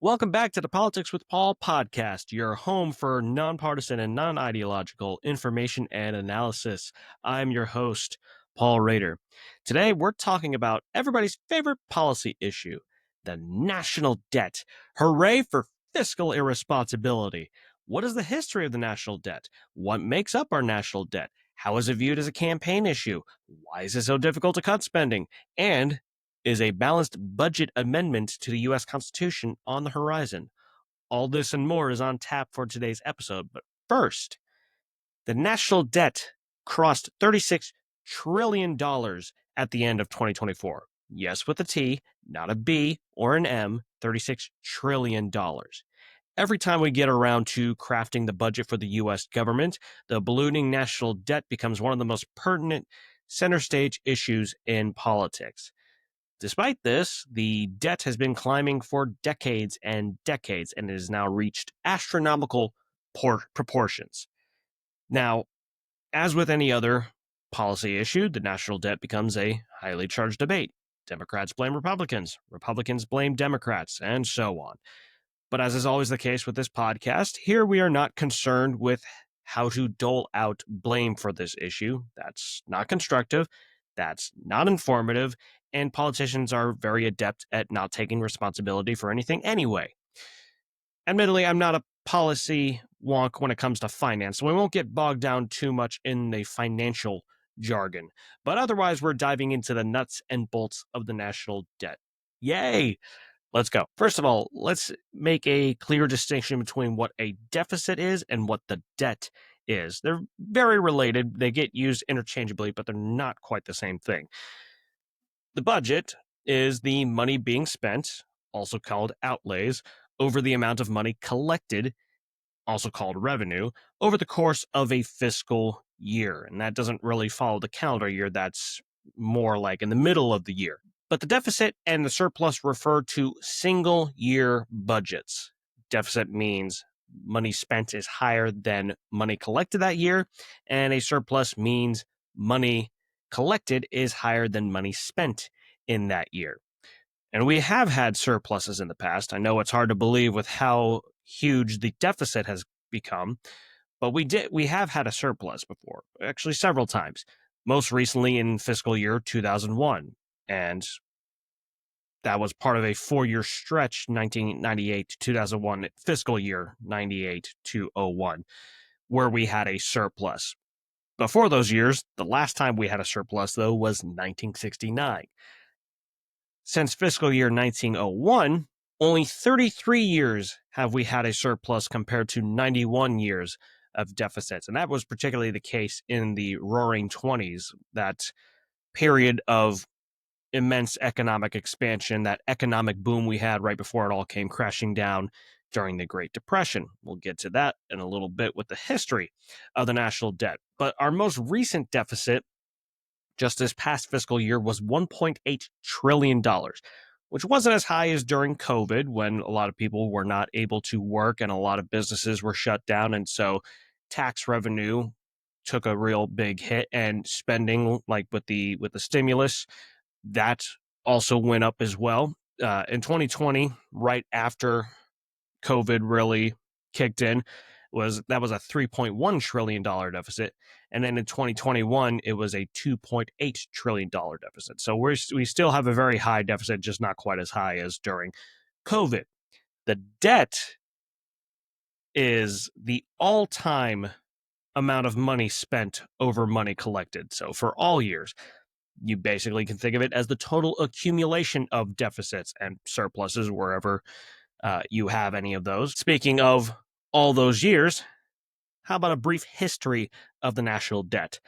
Welcome back to the Politics with Paul podcast, your home for nonpartisan and non ideological information and analysis. I'm your host, Paul Rader. Today, we're talking about everybody's favorite policy issue, the national debt. Hooray for fiscal irresponsibility. What is the history of the national debt? What makes up our national debt? How is it viewed as a campaign issue? Why is it so difficult to cut spending? And is a balanced budget amendment to the U.S. Constitution on the horizon? All this and more is on tap for today's episode. But first, the national debt crossed $36 trillion at the end of 2024. Yes, with a T, not a B or an M, $36 trillion. Every time we get around to crafting the budget for the U.S. government, the ballooning national debt becomes one of the most pertinent center stage issues in politics. Despite this, the debt has been climbing for decades and decades and has now reached astronomical proportions. Now, as with any other policy issue, the national debt becomes a highly charged debate. Democrats blame Republicans, Republicans blame Democrats, and so on. But as is always the case with this podcast, here we are not concerned with how to dole out blame for this issue. That's not constructive. That's not informative. And politicians are very adept at not taking responsibility for anything anyway. Admittedly, I'm not a policy wonk when it comes to finance, so we won't get bogged down too much in the financial jargon. But otherwise, we're diving into the nuts and bolts of the national debt. Yay! Let's go. First of all, let's make a clear distinction between what a deficit is and what the debt is. They're very related. They get used interchangeably, but they're not quite the same thing. The budget is the money being spent, also called outlays, over the amount of money collected, also called revenue, over the course of a fiscal year. And that doesn't really follow the calendar year. That's more like in the middle of the year. But the deficit and the surplus refer to single year budgets. Deficit means money spent is higher than money collected that year, and a surplus means money collected is higher than money spent in that year. And we have had surpluses in the past. I know it's hard to believe with how huge the deficit has become, but we have had a surplus before, actually several times. Most recently in fiscal year 2001, and that was part of a 4-year stretch, 1998 to 2001, fiscal year 98 to 01, where we had a surplus. Before those years, the last time we had a surplus, though, was 1969. Since fiscal year 1901, only 33 years have we had a surplus compared to 91 years of deficits. And that was particularly the case in the roaring 20s, that period of immense economic expansion, that economic boom we had right before it all came crashing down during the Great Depression. We'll get to that in a little bit with the history of the national debt. But our most recent deficit just this past fiscal year was $1.8 trillion, which wasn't as high as during COVID when a lot of people were not able to work and a lot of businesses were shut down. And so tax revenue took a real big hit, and spending, like with the stimulus, that also went up as well. In 2020, right after COVID really kicked in, was a $3.1 trillion deficit, and then in 2021 it was a $2.8 trillion deficit. So we still have a very high deficit, just not quite as high as during COVID. The debt is the all-time amount of money spent over money collected. So for all years, you basically can think of it as the total accumulation of deficits and surpluses wherever you have any of those. Speaking of all those years, how about a brief history of the national debt?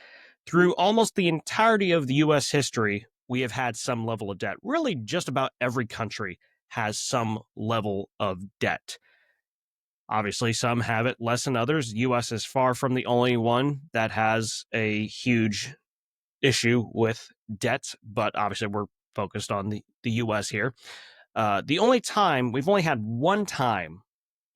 Through almost the entirety of the U.S. history, we have had some level of debt. Really, just about every country has some level of debt. Obviously, some have it less than others. The U.S. is far from the only one that has a huge issue with debt, but obviously we're focused on the U.S. here. We've only had one time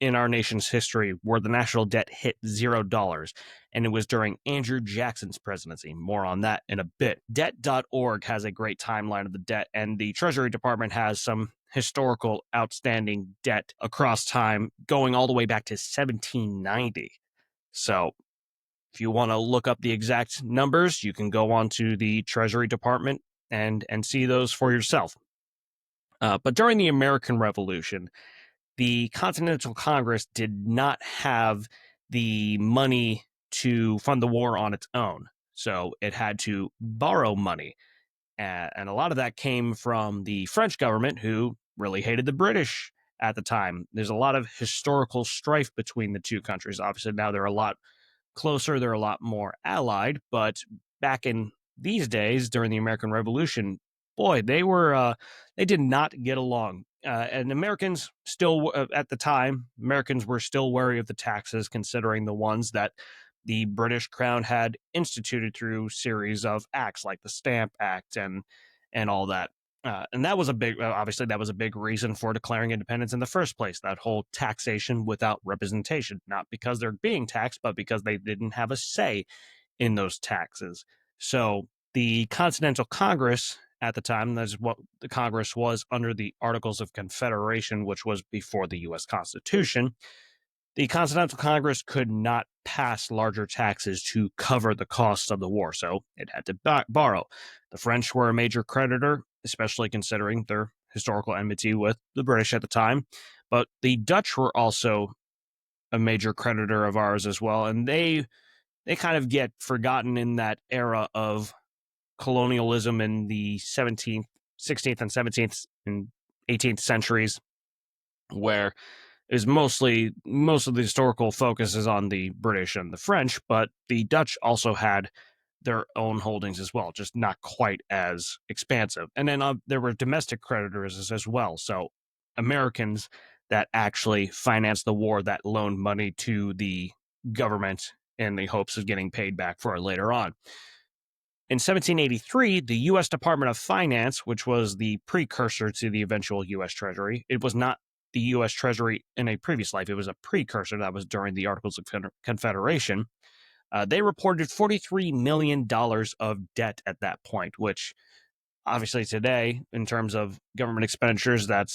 in our nation's history where the national debt hit $0, and it was during Andrew Jackson's presidency. More on that in a bit. Debt.org has a great timeline of the debt, and the Treasury Department has some historical outstanding debt across time going all the way back to 1790. So if you want to look up the exact numbers, you can go on to the Treasury Department and see those for yourself. But during the American Revolution, the Continental Congress did not have the money to fund the war on its own. So it had to borrow money. And a lot of that came from the French government, who really hated the British at the time. There's a lot of historical strife between the two countries. Obviously, now they're a lot closer, they're a lot more allied. But back in these days, during the American Revolution, boy, they did not get along. And Americans still, at the time, Americans were still wary of the taxes, considering the ones that the British Crown had instituted through series of acts like the Stamp Act and all that. And that was obviously, that was a big reason for declaring independence in the first place. That whole taxation without representation, not because they're being taxed, but because they didn't have a say in those taxes. So the Continental Congress at the time, that's what the Congress was under the Articles of Confederation, which was before the U.S. Constitution. The Continental Congress could not pass larger taxes to cover the costs of the war, so it had to borrow. The French were a major creditor, especially considering their historical enmity with the British at the time, but the Dutch were also a major creditor of ours as well, and they kind of get forgotten in that era of colonialism in the 17th, 16th, and 17th and 18th centuries, where is most of the historical focus is on the British and the French, but the Dutch also had their own holdings as well, just not quite as expansive. And then there were domestic creditors as well. So Americans that actually financed the war, that loaned money to the government in the hopes of getting paid back for it later on. In 1783, the U.S. Department of Finance, which was the precursor to the eventual U.S. Treasury, it was not the U.S. Treasury in a previous life. It was a precursor that was during the Articles of Confederation. They reported $43 million of debt at that point, which obviously today, in terms of government expenditures, that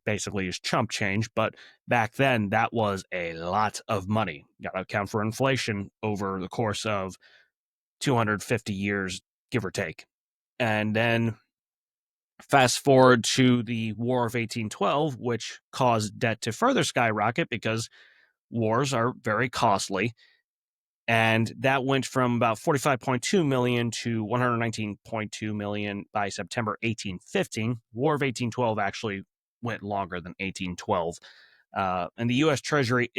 basically is chump change. But back then, that was a lot of money. Got to account for inflation over the course of 250 years, give or take. And then fast forward to the War of 1812, which caused debt to further skyrocket because wars are very costly. And that went from about 45.2 million to 119.2 million by September 1815. War of 1812 actually went longer than 1812. And the U.S. Treasury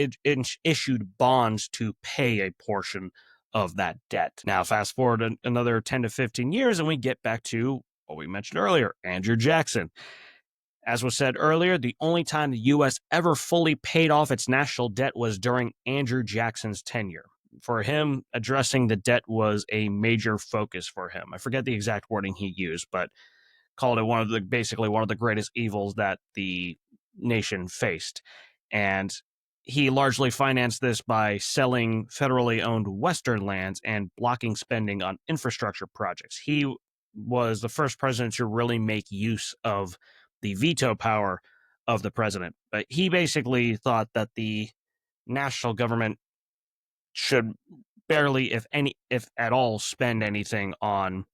issued bonds to pay a portion of that debt. Now, fast forward another 10 to 15 years, and we get back to what we mentioned earlier, Andrew Jackson. As was said earlier, the only time the U.S. ever fully paid off its national debt was during Andrew Jackson's tenure. For him, addressing the debt was a major focus for him. I forget the exact wording he used, but called it basically one of the greatest evils that the nation faced. And he largely financed this by selling federally owned Western lands and blocking spending on infrastructure projects. He was the first president to really make use of the veto power of the president. But he basically thought that the national government should barely, if at all, spend anything on,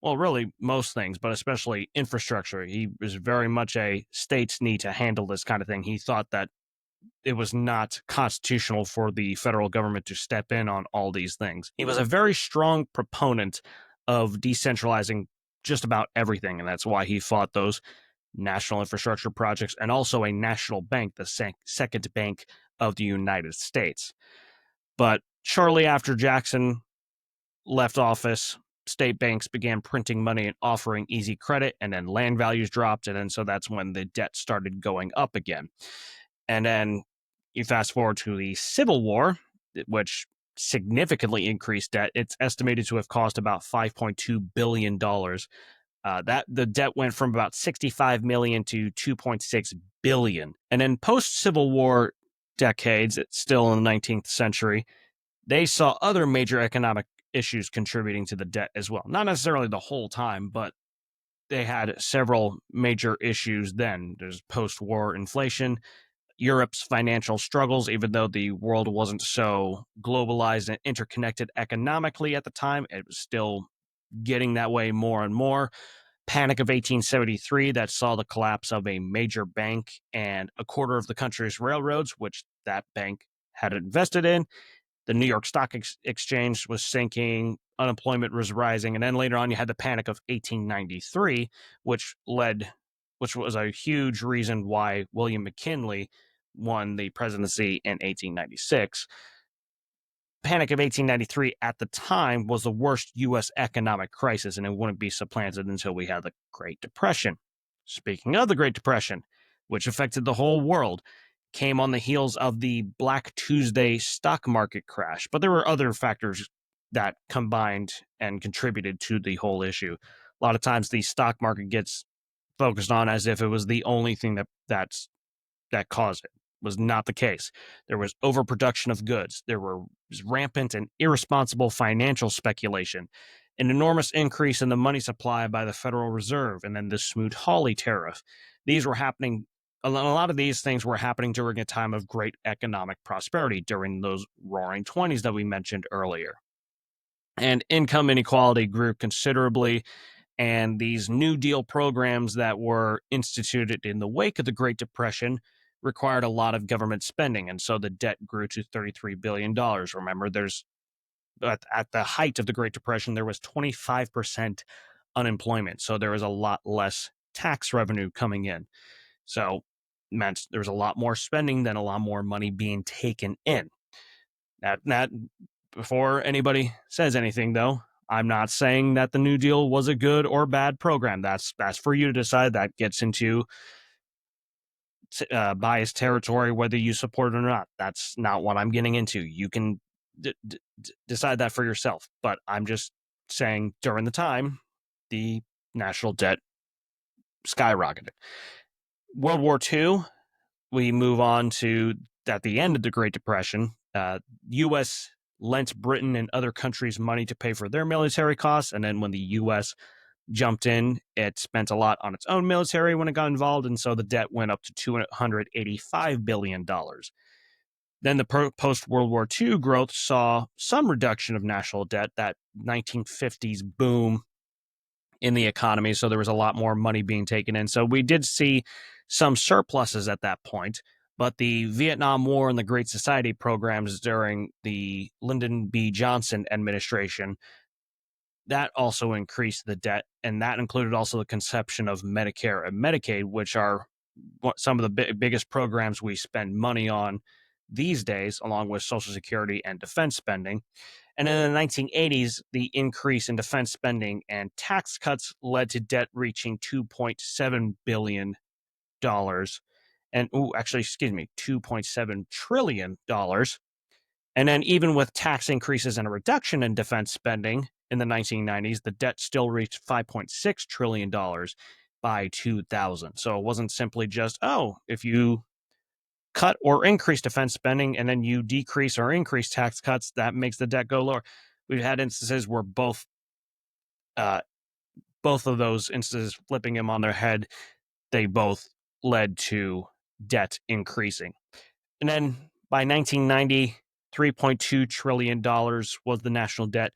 well, really most things, but especially infrastructure. He was very much a states need to handle this kind of thing. He thought that it was not constitutional for the federal government to step in on all these things. He was a very strong proponent of decentralizing just about everything, and that's why he fought those national infrastructure projects and also a national bank, the second bank of the United States. But shortly after Jackson left office, state banks began printing money and offering easy credit, and then land values dropped, and then so that's when the debt started going up again. And then you fast forward to the Civil War, which significantly increased debt. It's estimated to have cost about $5.2 billion That the debt went from about 65 million to 2.6 billion. And then post-Civil War decades, it's still in the 19th century, they saw other major economic issues contributing to the debt as well. Not necessarily the whole time, but they had several major issues then. There's post-war inflation, Europe's financial struggles, even though the world wasn't so globalized and interconnected economically at the time, it was still getting that way more and more. Panic of 1873 that saw the collapse of a major bank and a quarter of the country's railroads, which that bank had invested in. The New York Stock Exchange was sinking, unemployment was rising, and then later on you had the Panic of 1893, which was a huge reason why William McKinley won the presidency in 1896. Panic of 1893 at the time was the worst U.S. economic crisis, and it wouldn't be supplanted until we had the Great Depression. Speaking of the Great Depression, which affected the whole world, came on the heels of the Black Tuesday stock market crash, but there were other factors that combined and contributed to the whole issue. A lot of times the stock market gets focused on as if it was the only thing that caused it. Was not the case. There was overproduction of goods. There was rampant and irresponsible financial speculation, an enormous increase in the money supply by the Federal Reserve, and then the Smoot-Hawley tariff. These were happening. A lot of these things were happening during a time of great economic prosperity during those roaring 20s that we mentioned earlier. And income inequality grew considerably, and these New Deal programs that were instituted in the wake of the Great Depression required a lot of government spending, and so the debt grew to $33 billion. Remember, at the height of the Great Depression, there was 25% unemployment, so there was a lot less tax revenue coming in. So it meant there was a lot more spending than a lot more money being taken in. That before anybody says anything, though, I'm not saying that the New Deal was a good or bad program. That's for you to decide. That gets into biased territory, whether you support it or not. That's not what I'm getting into. You can decide that for yourself. But I'm just saying during the time, the national debt skyrocketed. World War II, we move on to at the end of the Great Depression. U.S. lent Britain and other countries money to pay for their military costs. And then when the U.S. jumped in, it spent a lot on its own military when it got involved, and so the debt went up to $285 billion. Then the post-World War II growth saw some reduction of national debt, that 1950s boom in the economy, so there was a lot more money being taken in. So we did see some surpluses at that point, but the Vietnam War and the Great Society programs during the Lyndon B. Johnson administration, that also increased the debt, and that included also the conception of Medicare and Medicaid, which are some of the biggest programs we spend money on these days, along with Social Security and defense spending. And in the 1980s, the increase in defense spending and tax cuts led to debt reaching $2.7 billion. And, $2.7 trillion. And then even with tax increases and a reduction in defense spending in the 1990s, the debt still reached $5.6 trillion by 2000. So it wasn't simply just, if you cut or increase defense spending and then you decrease or increase tax cuts, that makes the debt go lower. We've had instances where both of those instances, flipping them on their head, they both led to debt increasing. And then by 1990, $3.2 trillion was the national debt.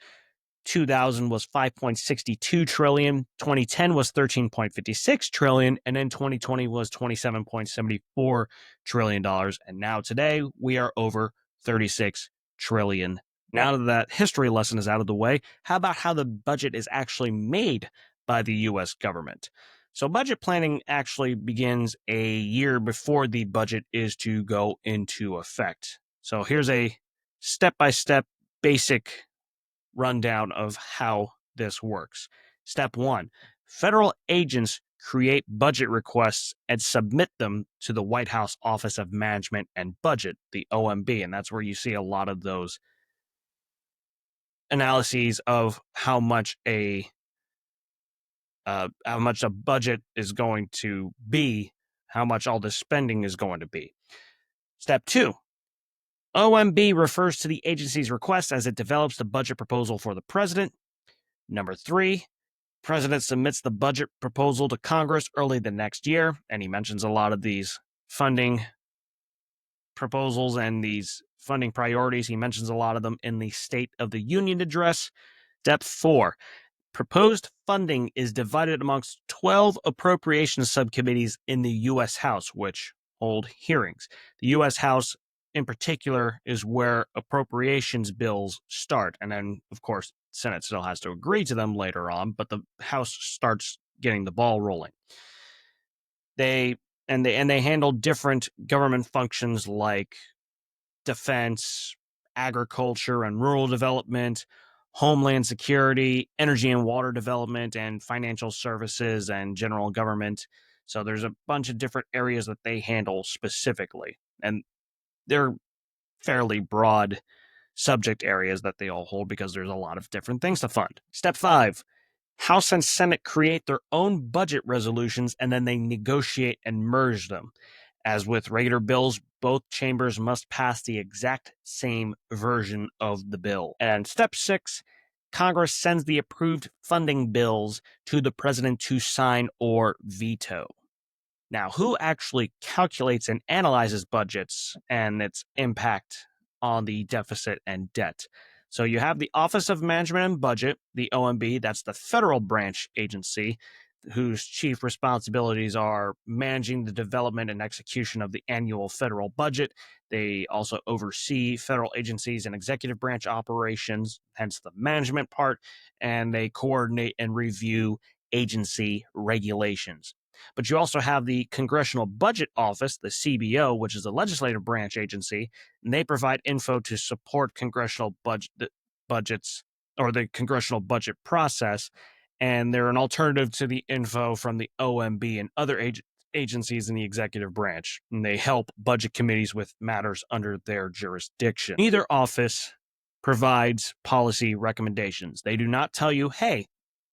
2000 was 5.62 trillion, 2010 was 13.56 trillion, and then 2020 was 27.74 trillion dollars, and now today we are over 36 trillion. Now that history lesson is out of the way, how about how the budget is actually made by the US government? So budget planning actually begins a year before the budget is to go into effect. So here's a step-by-step basic rundown of how this works. Step 1, federal agents create budget requests and submit them to the White House Office of Management and Budget, the OMB, and that's where you see a lot of those analyses of how much a how much a budget is going to be, how much all this spending is going to be. Step 2. OMB refers to the agency's request as it develops the budget proposal for the president. Number 3. President submits the budget proposal to Congress early the next year, and he mentions a lot of these funding proposals and these funding priorities. He mentions a lot of them in the State of the Union address. Step 4. Proposed funding is divided amongst 12 appropriations subcommittees in the U.S. House, which hold hearings. The U.S. House, in particular, is where appropriations bills start. And then, of course, the Senate still has to agree to them later on, but the House starts getting the ball rolling. They handle different government functions like defense, agriculture and rural development, homeland security, energy and water development, and financial services and general government. So there's a bunch of different areas that they handle specifically. And they're fairly broad subject areas that they all hold because there's a lot of different things to fund. Step 5. House and Senate create their own budget resolutions and then they negotiate and merge them. As with regular bills, both chambers must pass the exact same version of the bill. And step 6, Congress sends the approved funding bills to the president to sign or veto. Now, who actually calculates and analyzes budgets and its impact on the deficit and debt? So you have the Office of Management and Budget, the OMB, that's the federal branch agency, whose chief responsibilities are managing the development and execution of the annual federal budget. They also oversee federal agencies and executive branch operations, hence the management part, and they coordinate and review agency regulations. But you also have the Congressional Budget Office, the CBO, which is a legislative branch agency, and they provide info to support congressional budgets or the congressional budget process. And they're an alternative to the info from the OMB and other agencies in the executive branch. And they help budget committees with matters under their jurisdiction. Neither office provides policy recommendations. They do not tell you, hey,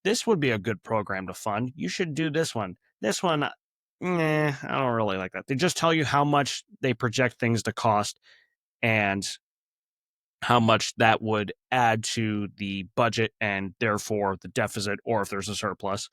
this would be a good program to fund. You should do this one. This one, I don't really like that. They just tell you how much they project things to cost and how much that would add to the budget and therefore the deficit, or if there's a surplus,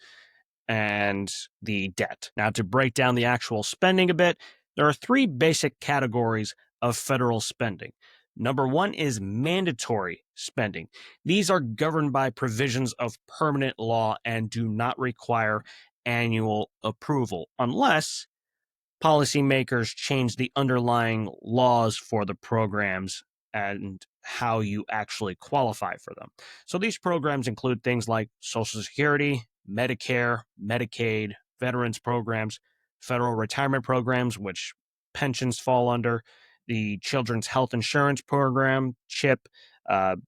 and the debt. Now, to break down the actual spending a bit, there are 3 basic categories of federal spending. Number 1 is mandatory spending. These are governed by provisions of permanent law and do not require annual approval unless policymakers change the underlying laws for the programs and how you actually qualify for them. So these programs include things like Social Security, Medicare, Medicaid, veterans programs, federal retirement programs, which pensions fall under, the Children's Health Insurance Program, CHIP,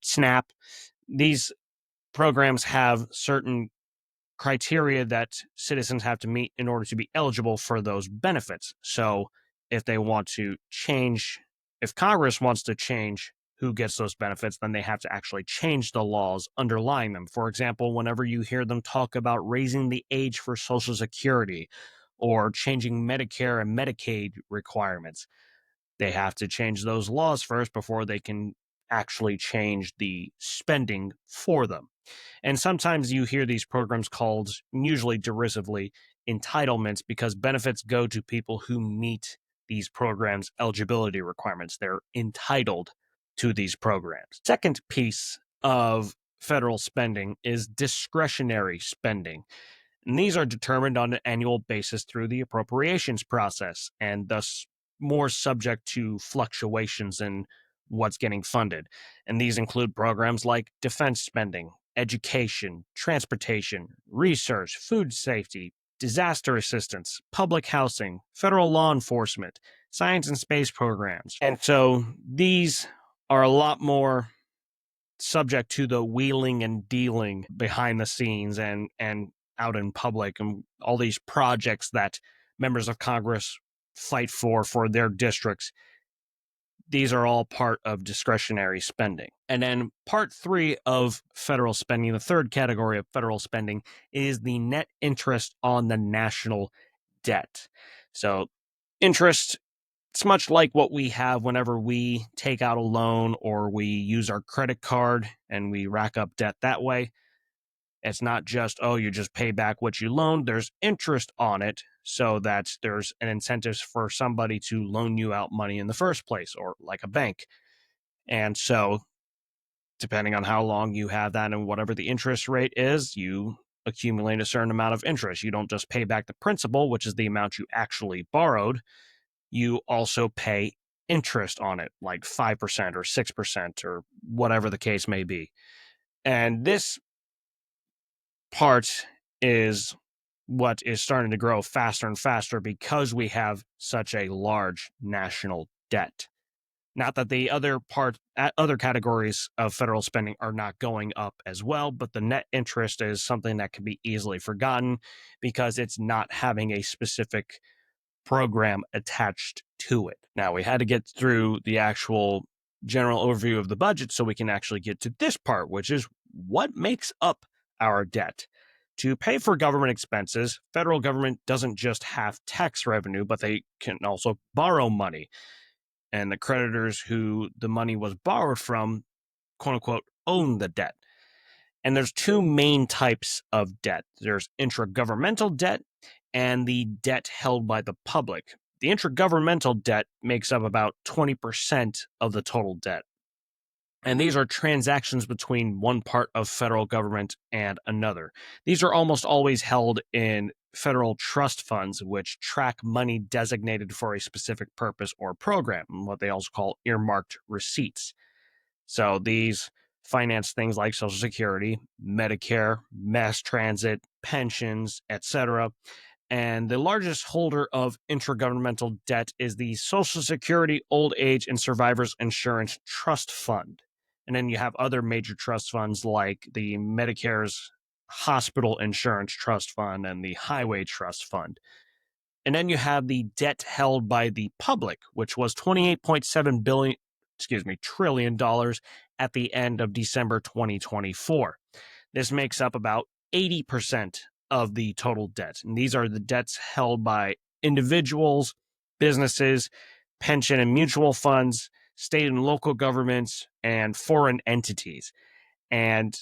SNAP. These programs have certain criteria that citizens have to meet in order to be eligible for those benefits. So if they want to change, if Congress wants to change who gets those benefits, then they have to actually change the laws underlying them. For example, whenever you hear them talk about raising the age for Social Security or changing Medicare and Medicaid requirements, they have to change those laws first before they can actually change the spending for them. And sometimes you hear these programs called, usually derisively, entitlements because benefits go to people who meet these programs' eligibility requirements. They're entitled to these programs. Second piece of federal spending is discretionary spending. And these are determined on an annual basis through the appropriations process and thus more subject to fluctuations in what's getting funded. And these include programs like defense spending, education, transportation, research, food safety, disaster assistance, public housing, federal law enforcement, science and space programs. And so these are a lot more subject to the wheeling and dealing behind the scenes and out in public, and all these projects that members of Congress fight for their districts. these are all part of discretionary spending. And then part 3 of federal spending, the third category of federal spending, is the net interest on the national debt. So interest, it's much like what we have whenever we take out a loan or we use our credit card and we rack up debt that way. It's not just, oh, you just pay back what you loaned. There's interest on it, so that there's an incentive for somebody to loan you out money in the first place, or like a bank. And so, depending on how long you have that and whatever the interest rate is, you accumulate a certain amount of interest. You don't just pay back the principal, which is the amount you actually borrowed. You also pay interest on it, like 5% or 6% or whatever the case may be. And this part is what is starting to grow faster and faster because we have such a large national debt. Not that the other categories of federal spending are not going up as well, but the net interest is something that can be easily forgotten because it's not having a specific program attached to it. Now, we had to get through the actual general overview of the budget so we can actually get to this part, which is what makes up our debt. To pay for government expenses, federal government doesn't just have tax revenue, but they can also borrow money. And the creditors who the money was borrowed from, quote unquote, own the debt. And there's two main types of debt. There's intragovernmental debt and the debt held by the public. The intragovernmental debt makes up about 20% of the total debt. And these are transactions between one part of federal government and another. These are almost always held in federal trust funds, which track money designated for a specific purpose or program, what they also call earmarked receipts. So these finance things like Social Security, Medicare, mass transit, pensions, etc. And the largest holder of intragovernmental debt is the Social Security Old Age and Survivors Insurance Trust Fund. And then you have other major trust funds like the Medicare's Hospital Insurance Trust Fund and the Highway Trust Fund. And then you have the debt held by the public, which was $28.7 trillion at the end of December 2024. This makes up about 80% of the total debt. And these are the debts held by individuals, businesses, pension and mutual funds, state and local governments, and foreign entities. And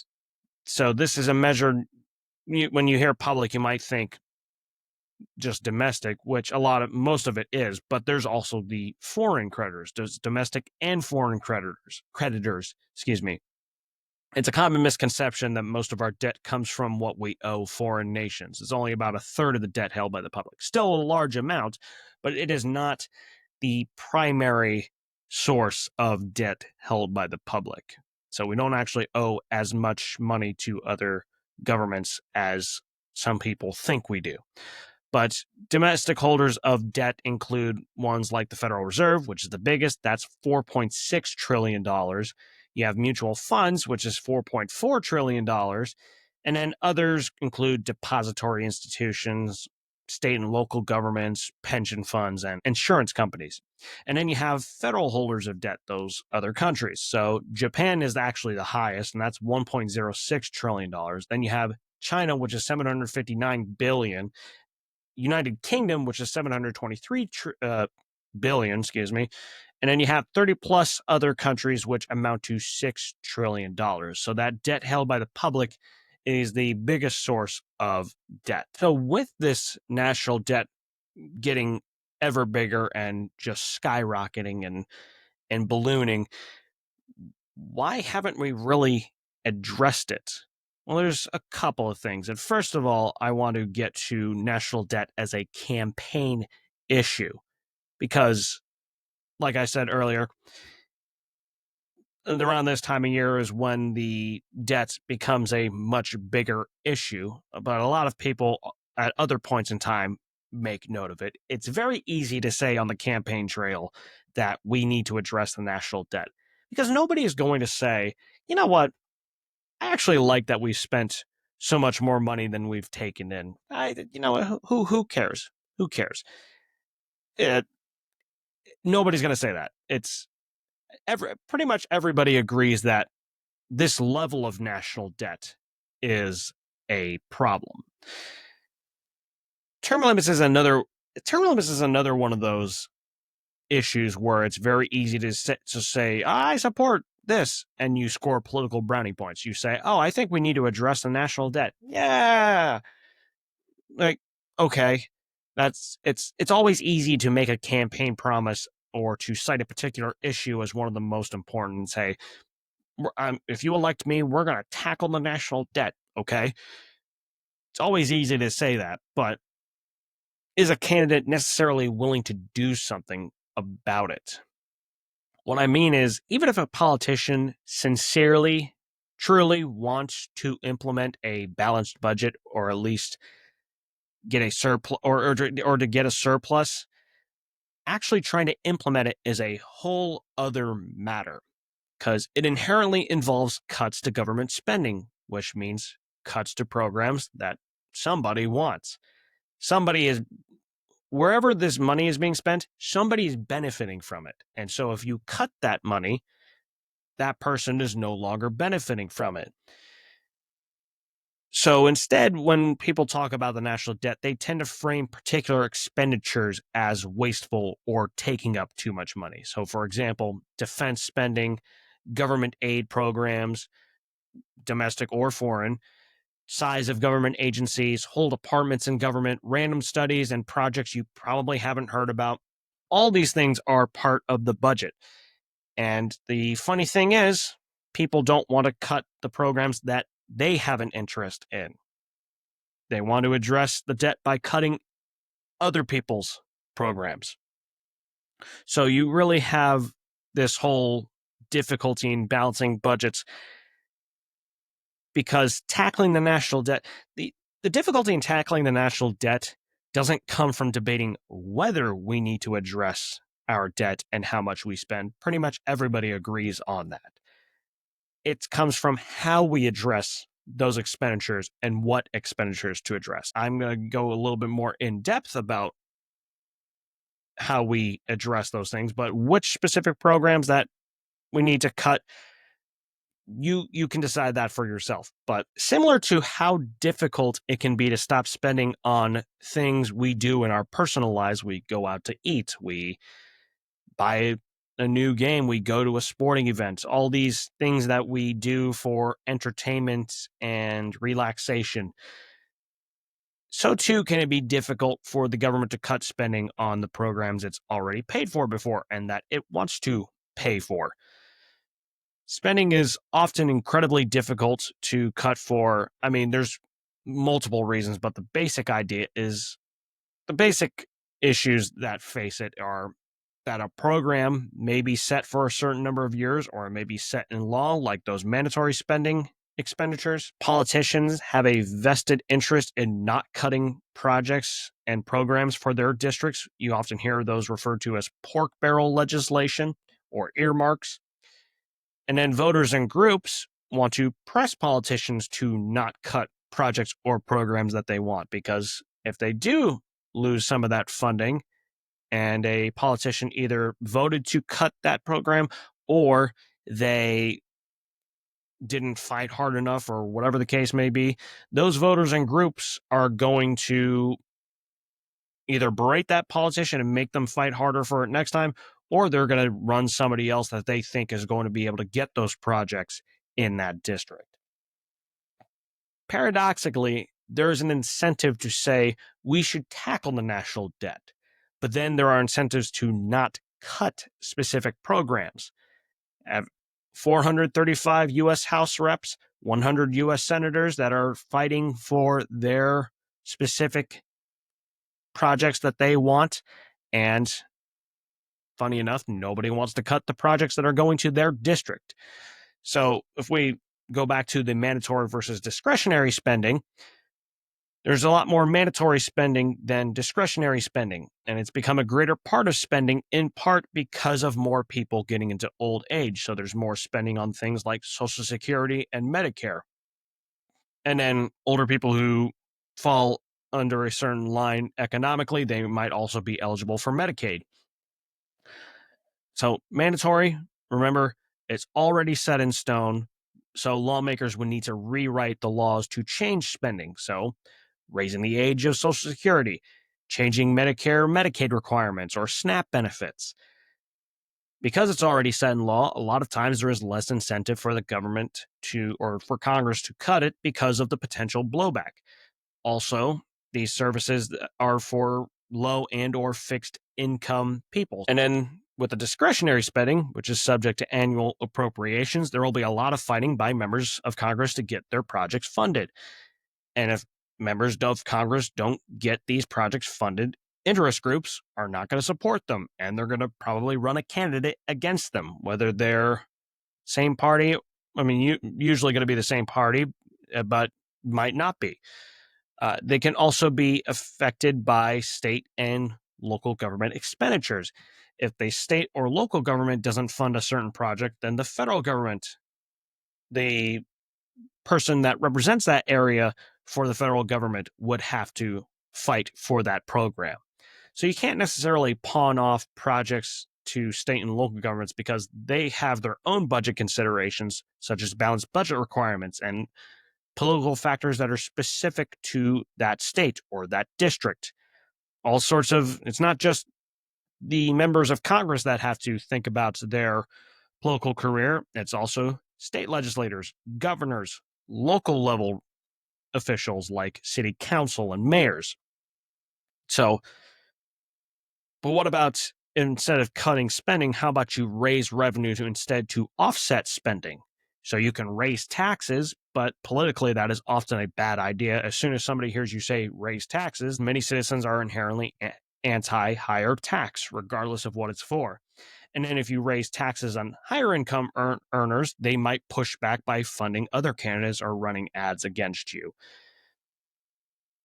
so this is a measure, when you hear public, you might think just domestic, which most of it is, but there's also the foreign creditors. There's domestic and foreign creditors, excuse me. It's a common misconception that most of our debt comes from what we owe foreign nations. It's only about a third of the debt held by the public. Still a large amount, but it is not the primary source of debt held by the public. So we don't actually owe as much money to other governments as some people think we do. But domestic holders of debt include ones like the Federal Reserve, which is the biggest. That's $4.6 trillion. You have mutual funds, which is $4.4 trillion. And then others include depository institutions, state and local governments, pension funds, and insurance companies. And then you have federal holders of debt, those other countries. So Japan is actually the highest, and that's $1.06 trillion. Then you have China, which is $759 billion. United Kingdom, which is 723 billion, and then you have 30 plus other countries, which amount to $6 trillion. So that debt held by the public is the biggest source of debt. So with this national debt getting ever bigger and just skyrocketing and ballooning, why haven't we really addressed it? Well, there's a couple of things. And first of all, I want to get to national debt as a campaign issue because, like I said earlier, around this time of year is when the debt becomes a much bigger issue. But a lot of people at other points in time make note of it. It's very easy to say on the campaign trail that we need to address the national debt because nobody is going to say, you know what? I actually like that we've spent so much more money than we've taken in. Who cares? Who cares? Nobody's going to say that. pretty much everybody agrees that this level of national debt is a problem. Term limits is another one of those issues where it's very easy to say I support this, and you score political brownie points. You say, oh, I think we need to address the national debt. Yeah. Like, okay. It's always easy to make a campaign promise or to cite a particular issue as one of the most important and say, if you elect me, we're going to tackle the national debt. Okay. It's always easy to say that, but is a candidate necessarily willing to do something about it? What I mean is, even if a politician sincerely, truly wants to implement a balanced budget, or at least get a surplus, or to get a surplus, actually trying to implement it is a whole other matter, because it inherently involves cuts to government spending, which means cuts to programs that somebody wants. Somebody is Wherever this money is being spent, somebody is benefiting from it. And so if you cut that money, that person is no longer benefiting from it. So instead, when people talk about the national debt, they tend to frame particular expenditures as wasteful or taking up too much money. So, for example, defense spending, government aid programs, domestic or foreign, size of government agencies, whole departments in government, random studies, and projects you probably haven't heard about. All these things are part of the budget. And the funny thing is, people don't want to cut the programs that they have an interest in. They want to address the debt by cutting other people's programs. So you really have this whole difficulty in balancing budgets, because tackling the national debt, the difficulty in tackling the national debt doesn't come from debating whether we need to address our debt and how much we spend. Pretty much everybody agrees on that. It comes from how we address those expenditures and what expenditures to address. I'm going to go a little bit more in depth about how we address those things, but which specific programs that we need to cut, you can decide that for yourself. But similar to how difficult it can be to stop spending on things we do in our personal lives, we go out to eat, we buy a new game, we go to a sporting event, all these things that we do for entertainment and relaxation. So too can it be difficult for the government to cut spending on the programs it's already paid for before and that it wants to pay for. Spending is often incredibly difficult to cut for. I mean, there's multiple reasons, but the basic issues that face it are that a program may be set for a certain number of years, or it may be set in law, like those mandatory spending expenditures. Politicians have a vested interest in not cutting projects and programs for their districts. You often hear those referred to as pork barrel legislation or earmarks. And then voters and groups want to press politicians to not cut projects or programs that they want, because if they do lose some of that funding and a politician either voted to cut that program or they didn't fight hard enough or whatever the case may be, those voters and groups are going to either berate that politician and make them fight harder for it next time, or they're going to run somebody else that they think is going to be able to get those projects in that district. Paradoxically, there's an incentive to say we should tackle the national debt, but then there are incentives to not cut specific programs. 435 U.S. House reps, 100 U.S. senators that are fighting for their specific projects that they want. And funny enough, nobody wants to cut the projects that are going to their district. So if we go back to the mandatory versus discretionary spending, there's a lot more mandatory spending than discretionary spending, and it's become a greater part of spending, in part because of more people getting into old age. So there's more spending on things like Social Security and Medicare. And then older people who fall under a certain line economically, they might also be eligible for Medicaid. So mandatory Remember, it's already set in stone, so lawmakers would need to rewrite the laws to change spending. So, raising the age of Social Security, changing Medicare, Medicaid requirements, or SNAP benefits. Because it's already set in law, a lot of times there is less incentive for the government or for Congress to cut it because of the potential blowback. Also, these services are for low and or fixed income people. And then with the discretionary spending, which is subject to annual appropriations, there will be a lot of fighting by members of Congress to get their projects funded. And if members of Congress don't get these projects funded, interest groups are not going to support them, and they're going to probably run a candidate against them, whether they're same party. I mean, usually going to be the same party, but might not be. They can also be affected by state and local government expenditures. If the state or local government doesn't fund a certain project, then the federal government, the person that represents that area for the federal government, would have to fight for that program. So you can't necessarily pawn off projects to state and local governments because they have their own budget considerations, such as balanced budget requirements and political factors that are specific to that state or that district. All sorts of, it's not just the members of Congress that have to think about their political career, it's also state legislators, governors, local level officials like city council and mayors. So, but what about instead of cutting spending, how about you raise revenue to offset spending? So you can raise taxes, but politically that is often a bad idea. As soon as somebody hears you say raise taxes, many citizens are inherently anti-higher tax, regardless of what it's for. And then if you raise taxes on higher income earners, they might push back by funding other candidates or running ads against you.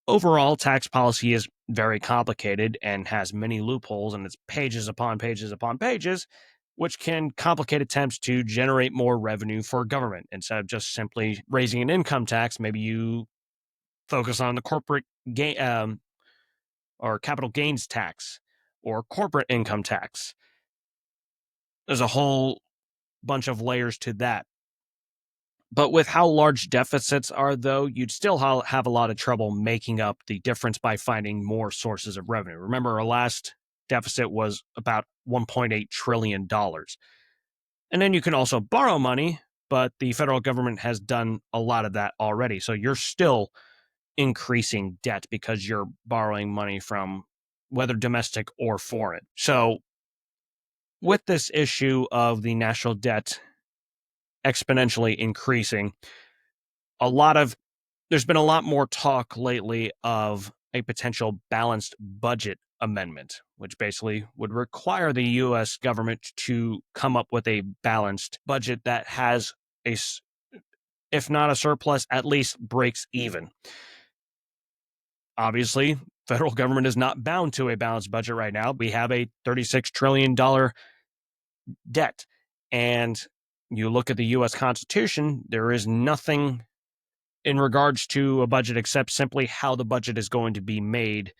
Overall, tax policy is very complicated and has many loopholes, and it's pages upon pages upon pages, which can complicate attempts to generate more revenue for government. Instead of just simply raising an income tax, maybe you focus on the corporate gain or capital gains tax or corporate income tax. There's a whole bunch of layers to that. But with how large deficits are, though, you'd still have a lot of trouble making up the difference by finding more sources of revenue. Remember, our last deficit was about $1.8 trillion. And then you can also borrow money, but the federal government has done a lot of that already. So you're still increasing debt because you're borrowing money from whether domestic or foreign. So with this issue of the national debt exponentially increasing, there's been a lot more talk lately of a potential balanced budget amendment, which basically would require the U.S. government to come up with a balanced budget that has if not a surplus, at least breaks even. Obviously, federal government is not bound to a balanced budget right now. We have a $36 trillion debt. And you look at the U.S. Constitution, there is nothing in regards to a budget except simply how the budget is going to be made,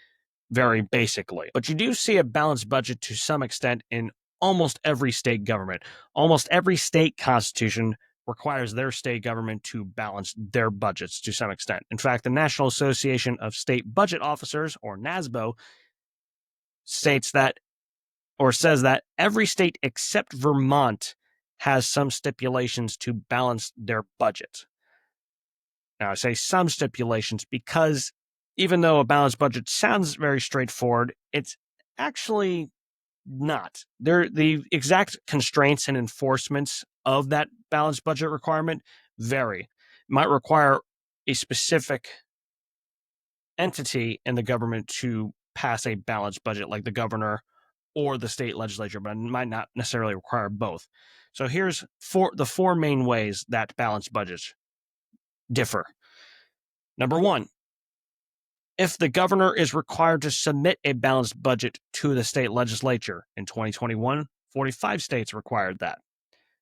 very basically. But you do see a balanced budget to some extent in almost every state government. Almost every state constitution requires their state government to balance their budgets to some extent. In fact, the National Association of State Budget Officers, or NASBO, says that every state except Vermont has some stipulations to balance their budget. Now, I say some stipulations because even though a balanced budget sounds very straightforward, it's actually not. The exact constraints and enforcements of that balanced budget requirement vary. It might require a specific entity in the government to pass a balanced budget, like the governor or the state legislature, but it might not necessarily require both. So here's the four main ways that balanced budgets differ. Number one, if the governor is required to submit a balanced budget to the state legislature. In 2021, 45 states required that.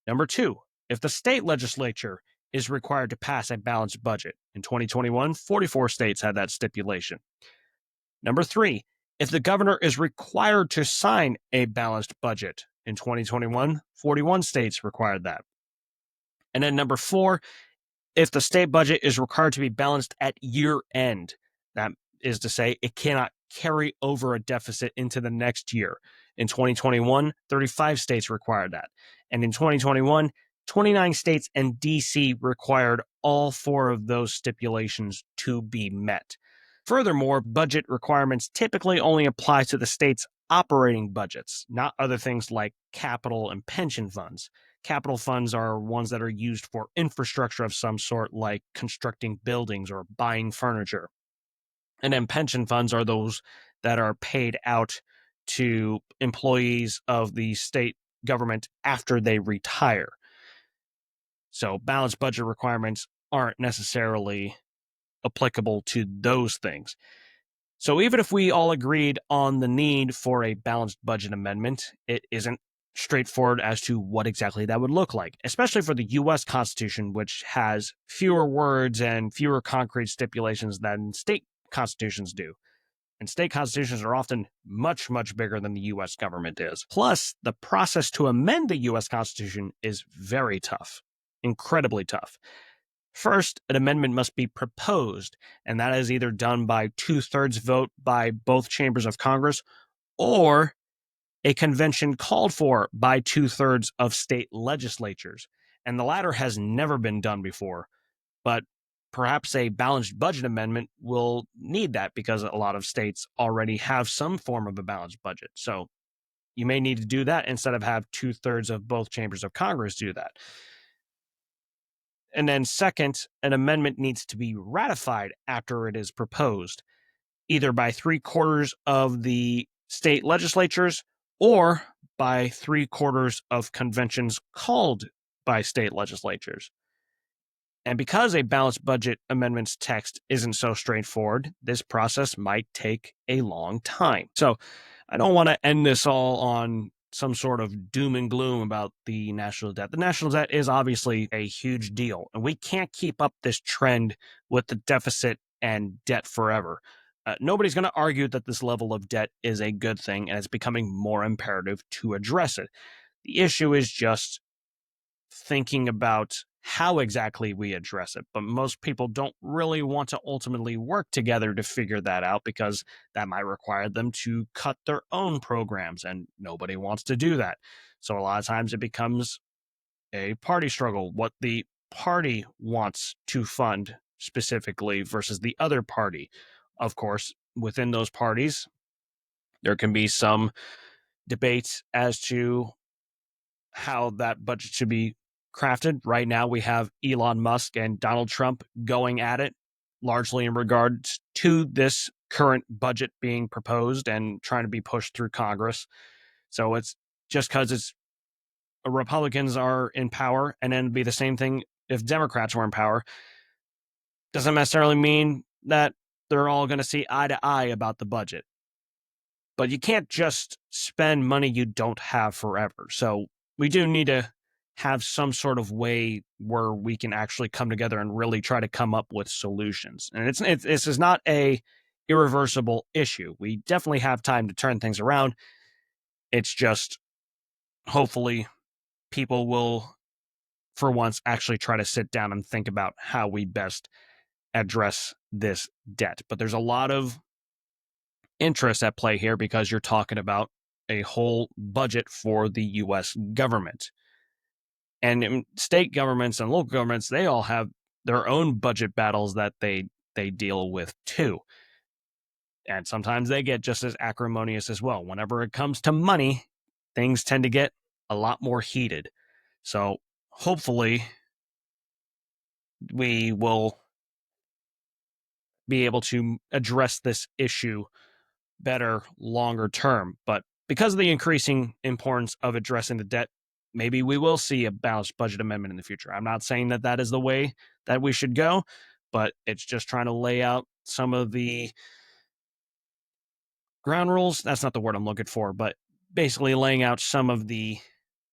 Number two, if the state legislature is required to pass a balanced budget. In 2021, 44 states had that stipulation. Number three, if the governor is required to sign a balanced budget. In 2021, 41 states required that. And then number 4, if the state budget is required to be balanced at year end, that is to say, it cannot carry over a deficit into the next year. In 2021, 35 states required that. And in 2021, 29 states and DC required all 4 of those stipulations to be met. Furthermore, budget requirements typically only apply to the state's operating budgets, not other things like capital and pension funds. Capital funds are ones that are used for infrastructure of some sort, like constructing buildings or buying furniture. And then pension funds are those that are paid out to employees of the state government after they retire. So balanced budget requirements aren't necessarily applicable to those things. So even if we all agreed on the need for a balanced budget amendment, it isn't straightforward as to what exactly that would look like, especially for the US Constitution, which has fewer words and fewer concrete stipulations than state constitutions do. And state constitutions are often much, much bigger than the US government is. Plus, the process to amend the US Constitution is very tough, incredibly tough. First, an amendment must be proposed, and that is either done by 2/3 vote by both chambers of Congress or a convention called for by 2/3 of state legislatures. And the latter has never been done before, but perhaps a balanced budget amendment will need that because a lot of states already have some form of a balanced budget. So you may need to do that instead of have 2/3 of both chambers of Congress do that. And then, second, an amendment needs to be ratified after it is proposed, either by 3/4 of the state legislatures or by 3/4 of conventions called by state legislatures. And because a balanced budget amendments text isn't so straightforward, this process might take a long time. So I don't want to end this all on some sort of doom and gloom about the national debt. The national debt is obviously a huge deal, and we can't keep up this trend with the deficit and debt forever. Nobody's going to argue that this level of debt is a good thing, and it's becoming more imperative to address it. The issue is just thinking about how exactly we address it. But most people don't really want to ultimately work together to figure that out because that might require them to cut their own programs, and nobody wants to do that. So a lot of times it becomes a party struggle, what the party wants to fund specifically versus the other party. Of course, within those parties, there can be some debates as to how that budget should be crafted. Right now, we have Elon Musk and Donald Trump going at it, largely in regards to this current budget being proposed and trying to be pushed through Congress. So it's just because it's Republicans are in power, and then it'd be the same thing if Democrats were in power. Doesn't necessarily mean that they're all going to see eye to eye about the budget. But you can't just spend money you don't have forever. So we do need to have some sort of way where we can actually come together and really try to come up with solutions. And this is not a irreversible issue. We definitely have time to turn things around. It's just hopefully people will, for once, actually try to sit down and think about how we best address this debt. But there's a lot of interest at play here because you're talking about a whole budget for the US government. And state governments and local governments, they all have their own budget battles that they deal with too. And sometimes they get just as acrimonious as well. Whenever it comes to money, things tend to get a lot more heated. So hopefully we will be able to address this issue better longer term. But because of the increasing importance of addressing the debt, maybe we will see a balanced budget amendment in the future. I'm not saying that that is the way that we should go, but it's just trying to lay out some of the ground rules. That's not the word I'm looking for, but basically laying out some of the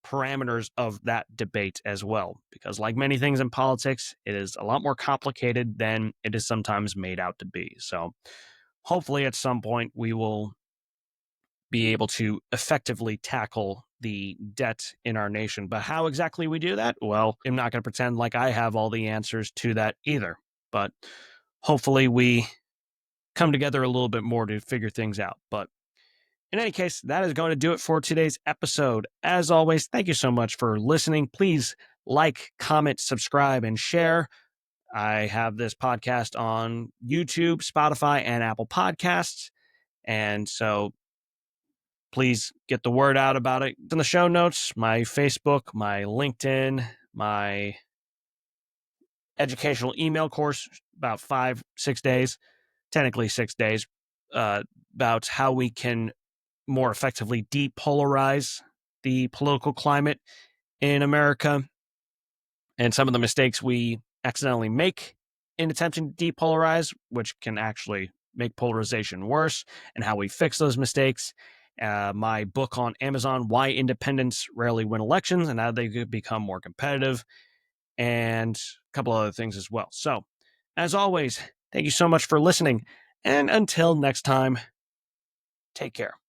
parameters of that debate as well. Because, like many things in politics, it is a lot more complicated than it is sometimes made out to be. So, hopefully, at some point, we will be able to effectively tackle the debt in our nation. But how exactly we do that? Well, I'm not going to pretend like I have all the answers to that either. But hopefully we come together a little bit more to figure things out. But in any case, that is going to do it for today's episode. As always, thank you so much for listening. Please like, comment, subscribe, and share. I have this podcast on YouTube, Spotify, and Apple Podcasts. And so please get the word out about it. It's in the show notes, my Facebook, my LinkedIn, my educational email course, about 5-6 days, technically 6 days, about how we can more effectively depolarize the political climate in America and some of the mistakes we accidentally make in attempting to depolarize, which can actually make polarization worse, and how we fix those mistakes. My book on Amazon, Why Independents Rarely Win Elections and How They Could Become More Competitive, and a couple other things as well. So, as always, thank you so much for listening, and until next time, take care.